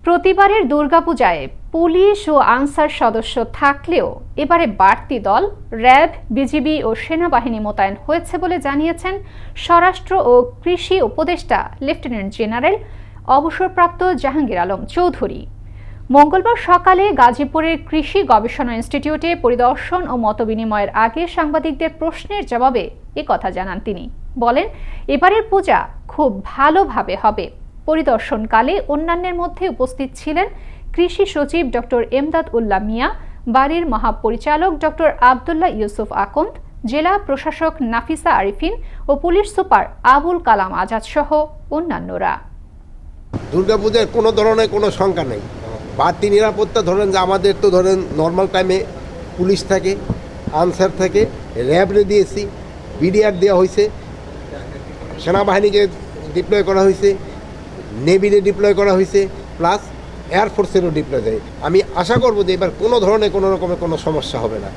প্রতিবারের দুর্গাপূজায় পুলিশ ও আনসার সদস্য থাকলেও এবারে বাড়তি দল র্যাব, বিজিবি ও সেনাবাহিনী মোতায়েন হয়েছে বলে জানিয়েছেন স্বরাষ্ট্র ও কৃষি উপদেষ্টা লেফটেন্যান্ট জেনারেল অবসরপ্রাপ্ত জাহাঙ্গীর আলম চৌধুরী। মঙ্গলবার সকালে গাজীপুরের কৃষি গবেষণা ইনস্টিটিউটে পরিদর্শন ও মতবিনিময়ের আগে সাংবাদিকদের প্রশ্নের জবাবে একথা জানান তিনি। বলেন, এবারের পূজা খুব ভালোভাবে হবে। পরিদর্শনকালে অন্যান্যের মধ্যে উপস্থিত ছিলেন কৃষি সচিব ডক্টর এমদাদ উল্লাহ মিয়া, বাড়ির মহাপরিচালক ডক্টর আব্দুল্লাহ ইউসুফ আকন্দ, জেলা প্রশাসক নাফিসা আরিফিন ও পুলিশ সুপার আবুল কালাম আজাদ সহ অন্যান্যরা। দুর্গাপূজার কোনো ধরনের কোনো শঙ্কা নেই। বাড়তি নিরাপত্তা ধরেন যে আমাদের তো ধরেন নর্মাল টাইমে পুলিশ থাকে, আনসার থাকে, র্যাবরে দিয়েছি, বিডিআর দেওয়া হয়েছে, সেনাবাহিনীকে ডিপ্লয় করা হয়েছে, নেভিরে ডিপ্লয় করা হয়েছে, প্লাস এয়ারফোর্সেরও ডিপ্লয় দেয়। আমি আশা করব যে এবার কোনো ধরনের কোনো রকমের কোনো সমস্যা হবে না।